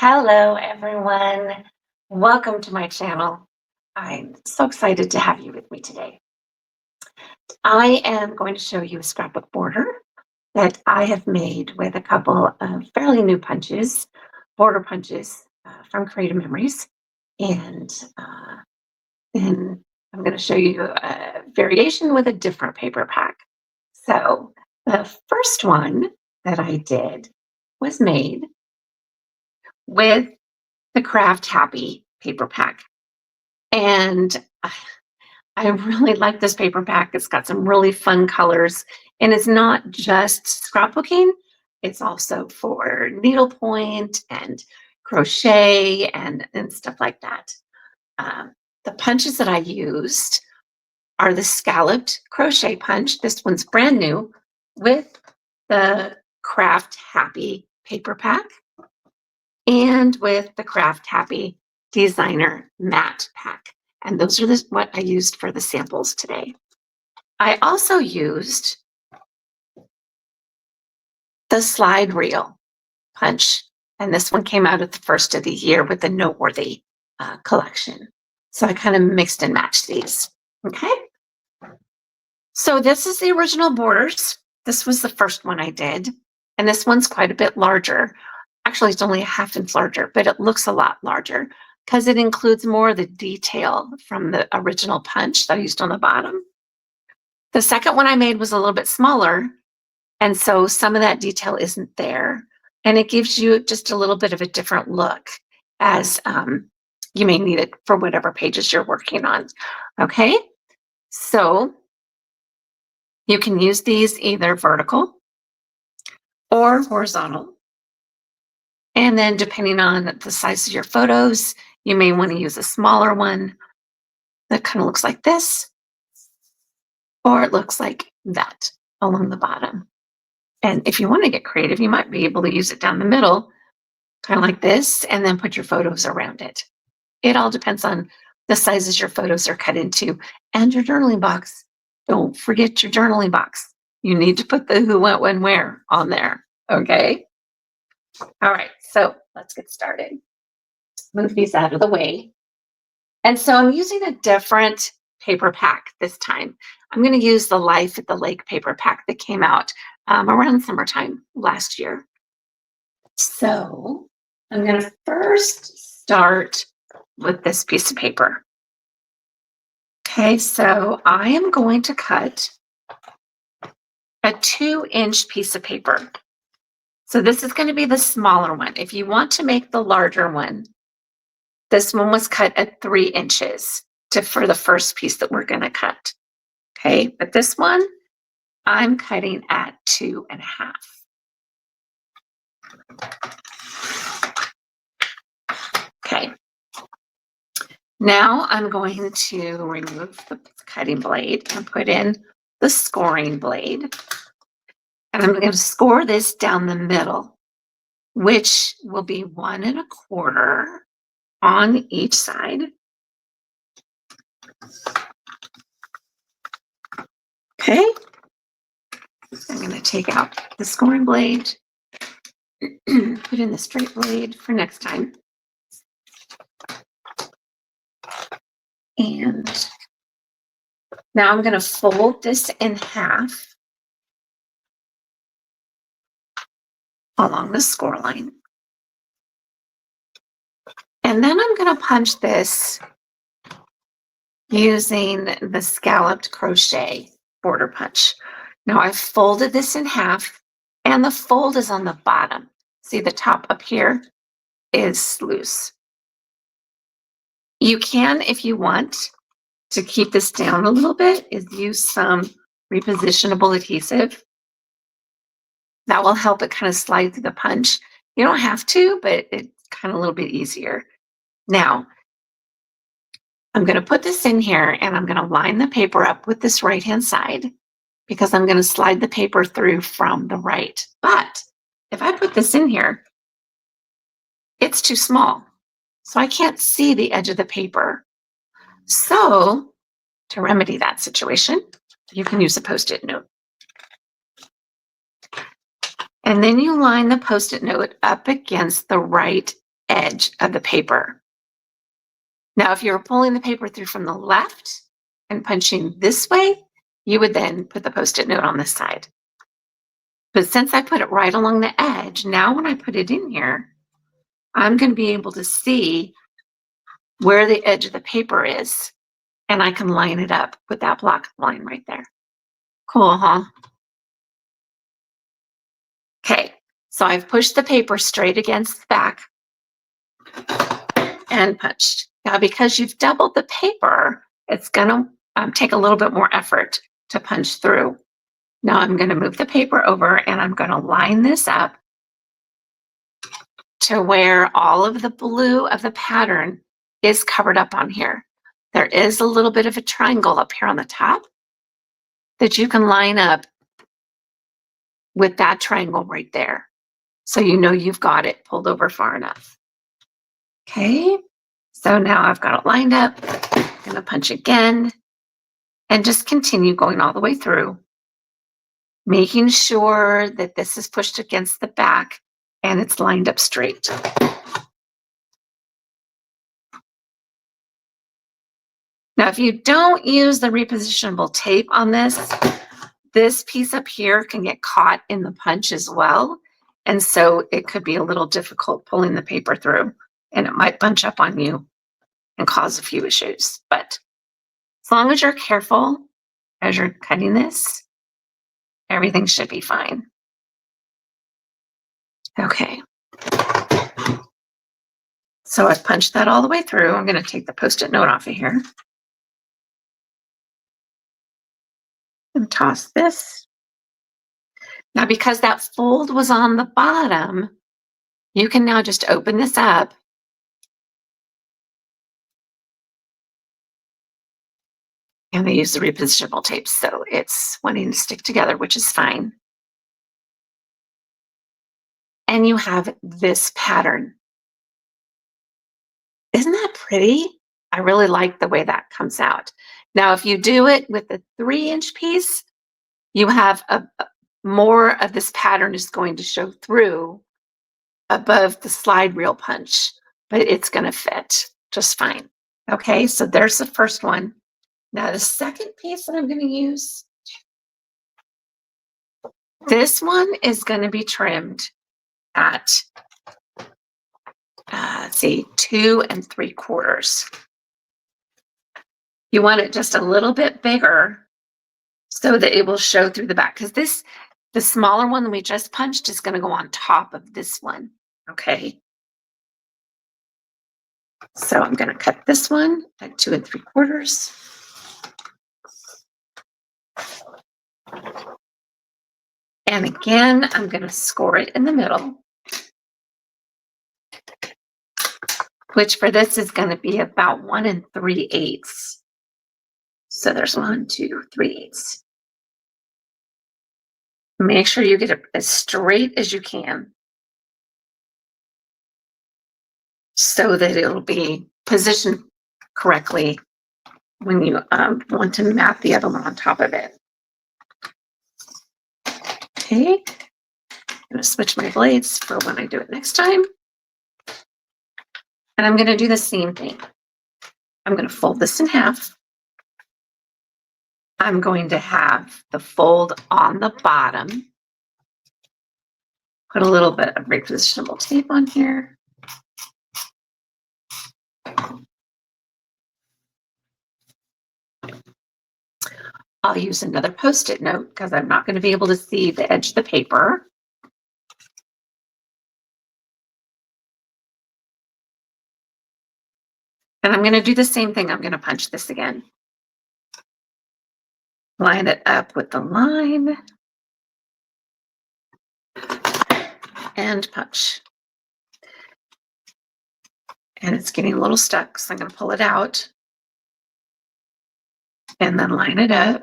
Hello, everyone. Welcome to my channel. I'm so excited to have you with me today. I am going to show you a scrapbook border that I have made with a couple of fairly new punches, border punches from Creative Memories. And then I'm going to show you a variation with a different paper pack. So the first one that I did was made with the Craft Happy paper pack. And I really like this paper pack. It's got some really fun colors, and it's not just scrapbooking. It's also for needlepoint and crochet and stuff like that. The punches that I used are the Scalloped crochet punch. This one's brand new with the Craft Happy paper pack and with the Craft Happy Designer Matte Pack. And those are what I used for the samples today. I also used the slide reel punch. And this one came out at the first of the year with the Noteworthy collection. So I kind of mixed and matched these. Okay. So this is the original borders. This was the first one I did. And this one's quite a bit larger. Actually, it's only a ½ inch larger, but it looks a lot larger because it includes more of the detail from the original punch that I used on the bottom. The second one I made was a little bit smaller, and so some of that detail isn't there. And it gives you just a little bit of a different look as you may need it for whatever pages you're working on. Okay, so you can use these either vertical or horizontal. And then depending on the size of your photos, you may want to use a smaller one that kind of looks like this, or it looks like that along the bottom. And if you want to get creative, you might be able to use it down the middle, kind of like this, and then put your photos around it. It all depends on the sizes your photos are cut into and your journaling box. Don't forget your journaling box. You need to put the who, what, when, where on there, okay? All right, so let's get started. Move these out of the way. And so I'm using a different paper pack this time. I'm going to use the Life at the Lake paper pack that came out around summertime last year. So I'm going to first start with this piece of paper. Okay, so I am going to cut a 2-inch piece of paper. So this is going to be the smaller one. If you want to make the larger one, this one was cut at 3 inches for the first piece that we're going to cut. Okay, but this one I'm cutting at 2.5. Okay, now I'm going to remove the cutting blade and put in the scoring blade. And I'm going to score this down the middle, which will be 1 1/4 on each side. Okay, I'm going to take out the scoring blade, put in the straight blade for next time. And now I'm going to fold this in half along the score line. And then I'm going to punch this using the Scalloped crochet border punch. Now I've folded this in half, and the fold is on the bottom. See, the top up here is loose. You can, if you want to keep this down a little bit, is use some repositionable adhesive. That will help it kind of slide through the punch. You don't have to, but it's kind of a little bit easier. Now, I'm going to put this in here, and I'm going to line the paper up with this right-hand side because I'm going to slide the paper through from the right. But if I put this in here, it's too small. So I can't see the edge of the paper. So to remedy that situation, you can use a Post-it note. And then you line the Post-it note up against the right edge of the paper. Now, if you were pulling the paper through from the left and punching this way, you would then put the Post-it note on this side. But since I put it right along the edge, now when I put it in here, I'm going to be able to see where the edge of the paper is, and I can line it up with that black line right there. Cool, huh? Okay, so I've pushed the paper straight against the back and punched. Now, because you've doubled the paper, it's going to take a little bit more effort to punch through. Now I'm going to move the paper over and I'm going to line this up to where all of the blue of the pattern is covered up on here. There is a little bit of a triangle up here on the top that you can line up with that triangle right there. So you know you've got it pulled over far enough. Okay, so now I've got it lined up. I'm going to punch again and just continue going all the way through, making sure that this is pushed against the back and it's lined up straight. Now, if you don't use the repositionable tape on this piece up here can get caught in the punch as well. And so it could be a little difficult pulling the paper through, and it might bunch up on you and cause a few issues. But as long as you're careful as you're cutting this, everything should be fine. Okay. So I've punched that all the way through. I'm going to take the Post-it note off of here and toss this. Now, because that fold was on the bottom, you can now just open this up and they use the repositionable tape, so it's wanting to stick together, which is fine. And you have this pattern. Isn't that pretty? I really like the way that comes out. Now, if you do it with a 3-inch piece, you have more of this pattern is going to show through above the slide reel punch, but it's going to fit just fine. Okay, so there's the first one. Now, the second piece that I'm going to use, this one is going to be trimmed at, let's see, 2 3/4. You want it just a little bit bigger so that it will show through the back, because the smaller one that we just punched is going to go on top of this one. Okay. So I'm going to cut this one at 2 3/4. And again, I'm going to score it in the middle, which for this is going to be about 1 3/8. So there's 1 2 3/8. Make sure you get it as straight as you can so that it'll be positioned correctly when you want to map the other one on top of it. Okay, I'm going to switch my blades for when I do it next time. And I'm going to do the same thing. I'm going to fold this in half. I'm going to have the fold on the bottom. Put a little bit of repositionable tape on here. I'll use another Post-it note because I'm not going to be able to see the edge of the paper. And I'm going to do the same thing. I'm going to punch this again. Line it up with the line. And punch. And it's getting a little stuck, so I'm going to pull it out. And then line it up.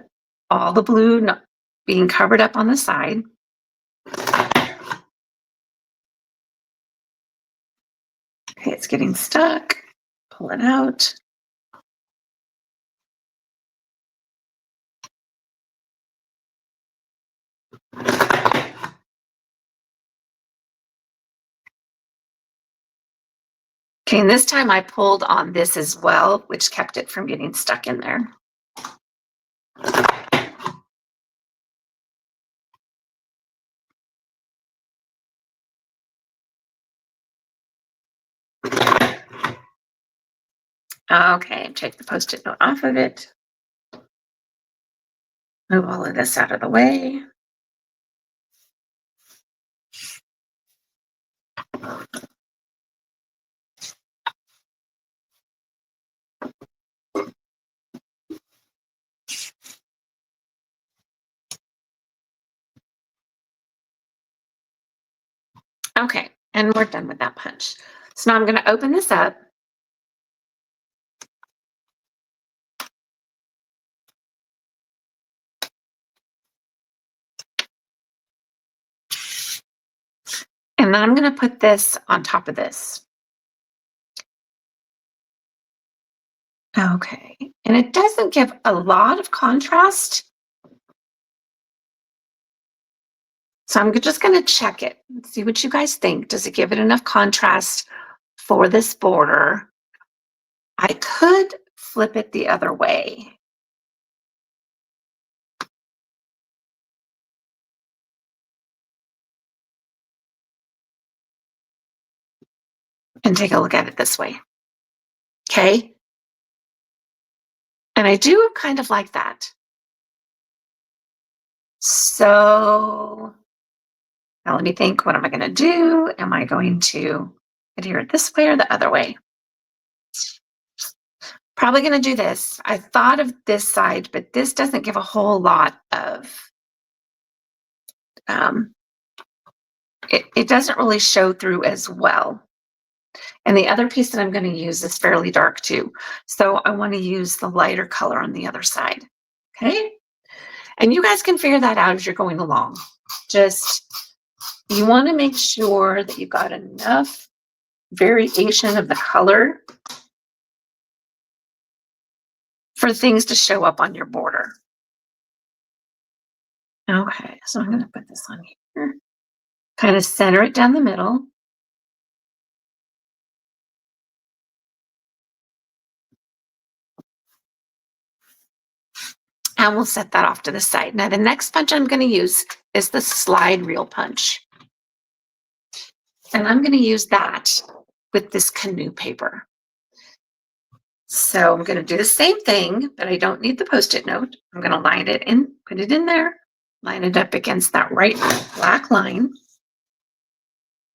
All the blue being covered up on the side. Okay, it's getting stuck. Pull it out. Okay, and this time I pulled on this as well, which kept it from getting stuck in there. Okay, take the Post-it note off of it. Move all of this out of the way. Okay, and we're done with that punch. So now I'm going to open this up. And then I'm going to put this on top of this. Okay, and it doesn't give a lot of contrast. So I'm just going to check it and see what you guys think. Does it give it enough contrast for this border? I could flip it the other way. And take a look at it this way. Okay. And I do kind of like that. So now let me think, what am I going to do? Am I going to adhere it this way or the other way? Probably going to do this. I thought of this side, but this doesn't give a whole lot of, it doesn't really show through as well. And the other piece that I'm going to use is fairly dark too. So I want to use the lighter color on the other side. Okay. And you guys can figure that out as you're going along. Just, you want to make sure that you've got enough variation of the color for things to show up on your border. Okay, so I'm going to put this on here. Kind of center it down the middle. And we'll set that off to the side. Now the next punch I'm going to use is the slide reel punch. And I'm going to use that with this canoe paper. So I'm going to do the same thing, but I don't need the Post-it note. I'm going to line it in, put it in there, line it up against that right black line.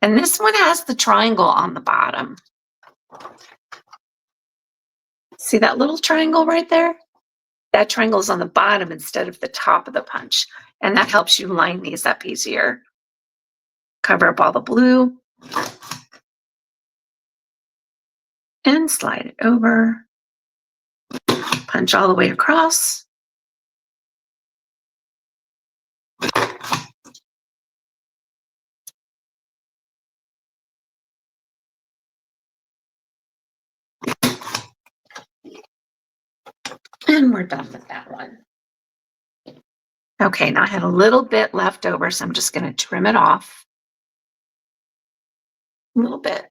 And this one has the triangle on the bottom. See that little triangle right there? That triangle is on the bottom instead of the top of the punch. And that helps you line these up easier. Cover up all the blue. And slide it over. Punch all the way across. And we're done with that one. Okay, now I had a little bit left over, so I'm just going to trim it off a little bit.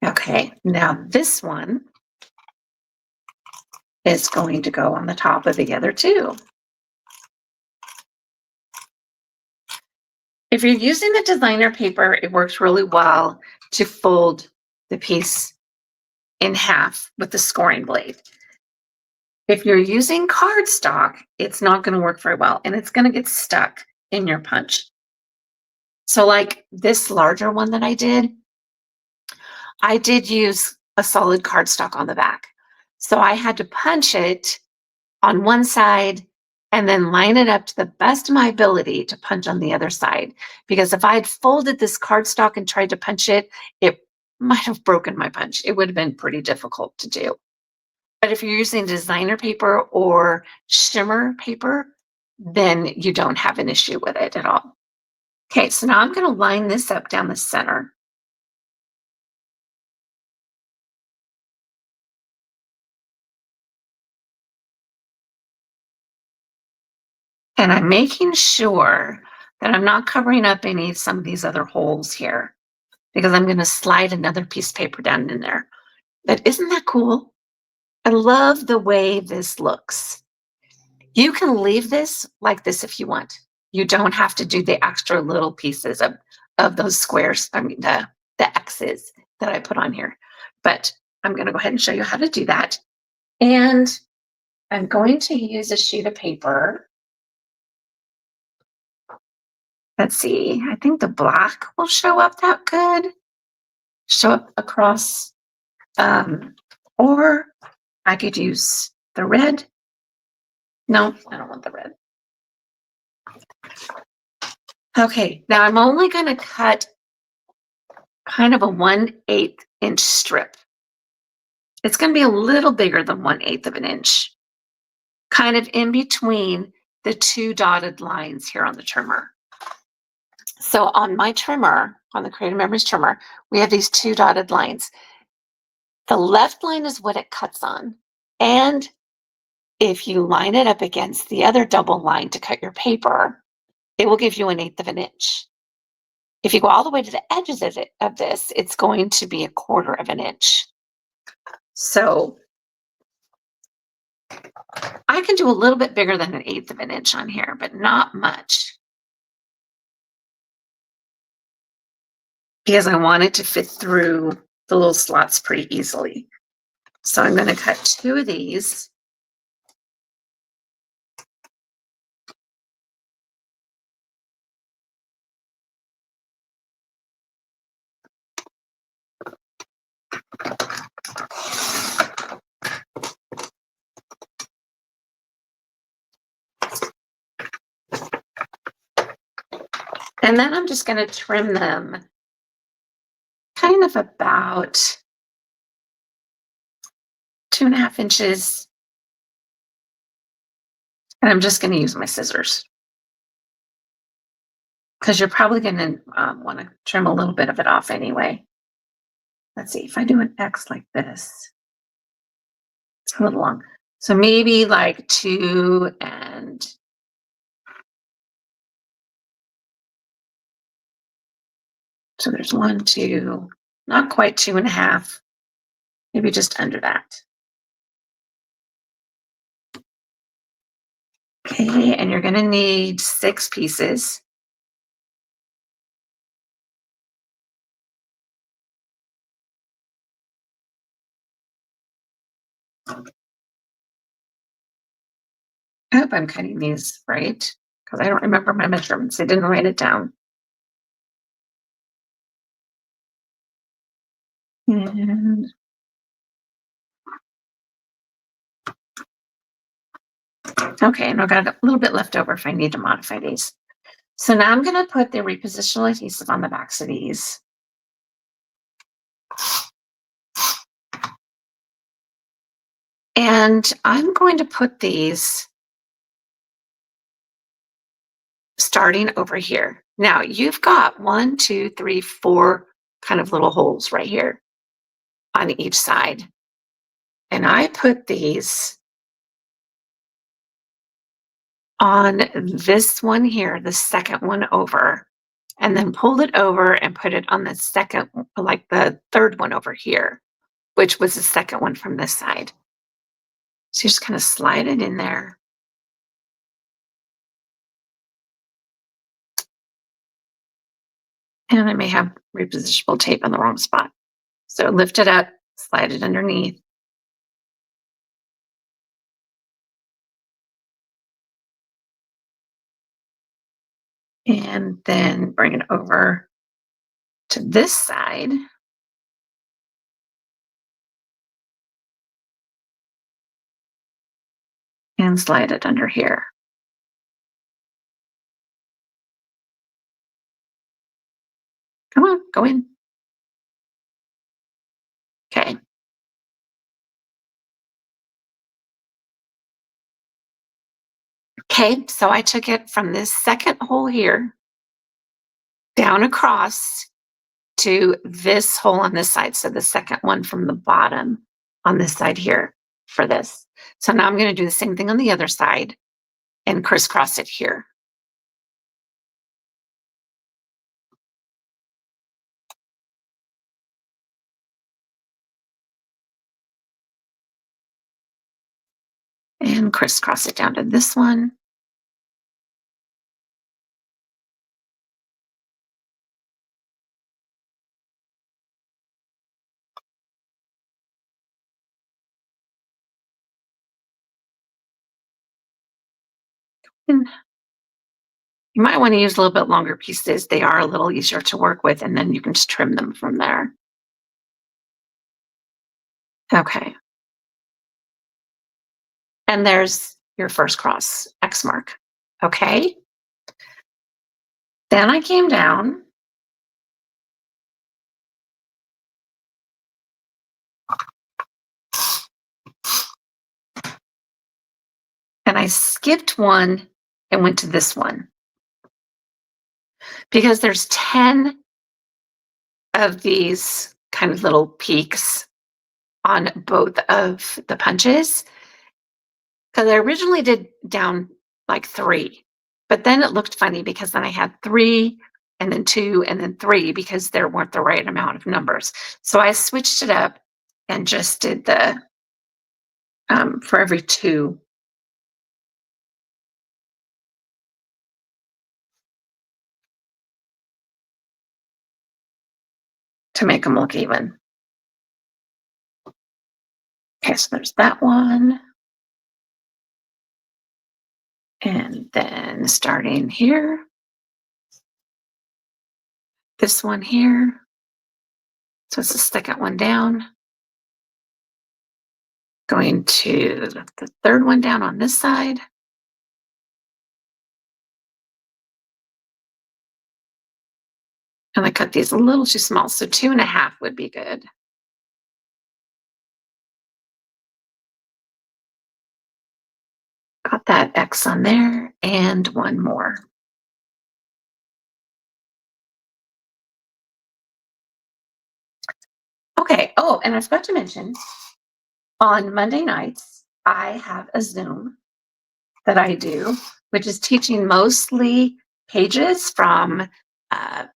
Okay, now this one is going to go on the top of the other two. If you're using the designer paper, it works really well to fold the piece in half with the scoring blade. If you're using cardstock, it's not going to work very well and it's going to get stuck in your punch. So like this larger one that I did use a solid cardstock on the back. So I had to punch it on one side and then line it up to the best of my ability to punch on the other side. Because if I had folded this cardstock and tried to punch it, it might have broken my punch. It would have been pretty difficult to do. But if you're using designer paper or shimmer paper, then you don't have an issue with it at all. Okay, so now I'm going to line this up down the center. And I'm making sure that I'm not covering up some of these other holes here because I'm going to slide another piece of paper down in there. But isn't that cool? I love the way this looks. You can leave this like this if you want. You don't have to do the extra little pieces of those squares, I mean the X's that I put on here. But I'm going to go ahead and show you how to do that. And I'm going to use a sheet of paper. Let's see, I think the black will show up that good. Show up across, or I could use the red. No, I don't want the red. Okay, now I'm only going to cut kind of a 1/8 inch strip. It's going to be a little bigger than 1/8 of an inch, kind of in between the two dotted lines here on the trimmer. So on my trimmer, on the Creative Memories trimmer, we have these two dotted lines. The left line is what it cuts on. And if you line it up against the other double line to cut your paper, it will give you 1/8 of an inch. If you go all the way to the edges of this, it's going to be 1/4 of an inch. So I can do a little bit bigger than 1/8 of an inch on here, but not much. Because I want it to fit through the little slots pretty easily. So I'm going to cut 2 of these. And then I'm just going to trim them kind of about 2.5 inches. And I'm just going to use my scissors because you're probably going to want to trim a little bit of it off anyway. Let's see, if I do an X like this, it's a little long. So maybe like 2 and so there's 1, 2, not quite 2.5, maybe just under that. Okay, and you're going to need 6 pieces. I hope I'm cutting these right because I don't remember my measurements. I didn't write it down. And okay, and I've got a little bit left over if I need to modify these. So now I'm going to put the repositional adhesive on the backs of these. And I'm going to put these starting over here. Now you've got 1, 2, 3, 4 kind of little holes right here on each side. And I put these on this one here, the second one over, and then pulled it over and put it on the second, like the third one over here, which was the second one from this side. So you just kind of slide it in there. And I may have repositionable tape on the wrong spot. So lift it up, slide it underneath. And then bring it over to this side. And slide it under here. Come on, go in. Okay. Okay, so I took it from this second hole here down across to this hole on this side. So the second one from the bottom on this side here for this. So now I'm going to do the same thing on the other side and crisscross it here. and crisscross it down to this one. And you might want to use a little bit longer pieces. They are a little easier to work with, and then you can just trim them from there. Okay. And there's your first cross, X mark. Okay. Then I came down and I skipped one and went to this one because there's 10 of these kind of little peaks on both of the punches. Because I originally did down like 3, but then it looked funny because then I had 3 and then 2 and then 3 because there weren't the right amount of numbers. So I switched it up and just did the for every 2. To make them look even. Okay, so there's that one. And then starting here, this one here. So it's the second one down. Going to the third one down on this side. And I cut these a little too small, so 2.5 would be good. Got that X on there and one more. Okay, oh, and I forgot to mention, on Monday nights, I have a Zoom that I do, which is teaching mostly pages from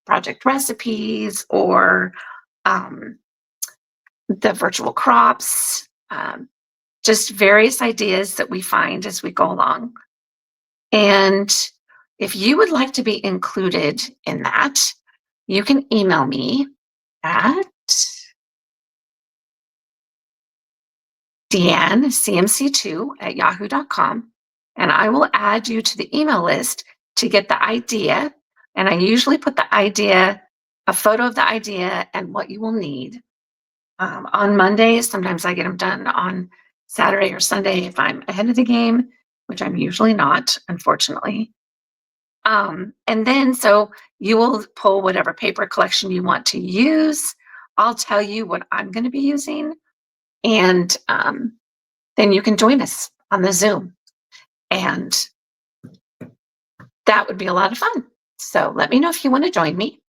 project recipes or the virtual crops, just various ideas that we find as we go along. And if you would like to be included in that, you can email me at deannecmc2@yahoo.com, and I will add you to the email list to get the idea. And I usually put the idea, a photo of the idea and what you will need. On Mondays, sometimes I get them done on Saturday or Sunday if I'm ahead of the game, which I'm usually not, unfortunately. And then so you will pull whatever paper collection you want to use. I'll tell you what I'm going to be using, and then you can join us on the Zoom. And that would be a lot of fun. So let me know if you want to join me.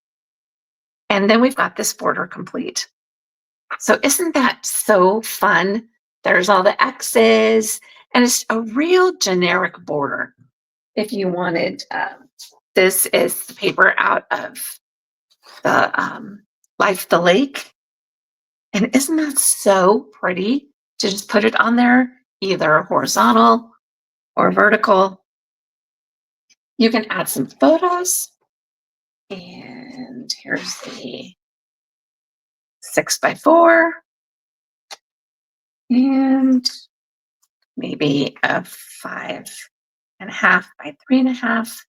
And then we've got this border complete. So isn't that so fun? There's all the X's, and it's a real generic border. If you wanted, this is the paper out of the Life the Lake. And isn't that so pretty to just put it on there, either horizontal or vertical? You can add some photos. And here's the 6x4. And maybe a 5.5 by 3.5,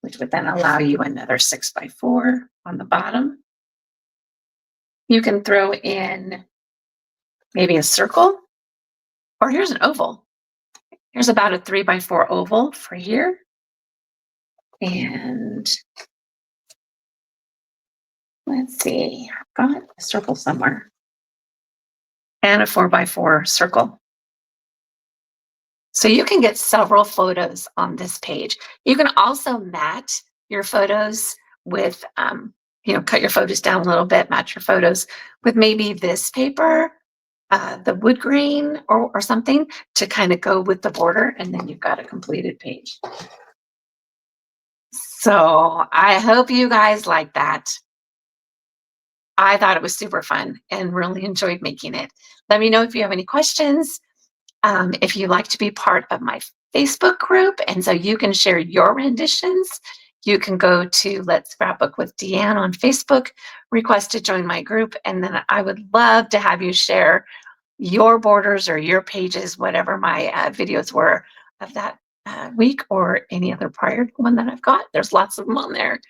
which would then allow you another 6x4 on the bottom. You can throw in maybe a circle, or here's an oval. Here's about a 3x4 oval for here. And let's see, I've got a circle somewhere. And a 4x4 circle. So you can get several photos on this page. You can also match your photos with, cut your photos down a little bit, match your photos with maybe this paper, the wood grain or something to kind of go with the border, and then you've got a completed page. So I hope you guys like that. I thought it was super fun and really enjoyed making it. Let me know if you have any questions. If you'd like to be part of my Facebook group, and so you can share your renditions, you can go to Let's Scrapbook with Deanne on Facebook, request to join my group, and then I would love to have you share your borders or your pages, whatever my videos were of that week or any other prior one that I've got. There's lots of them on there.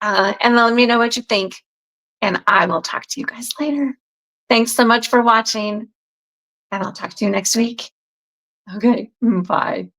And let me know what you think, and I will talk to you guys later. Thanks so much for watching, and I'll talk to you next week. Okay, bye.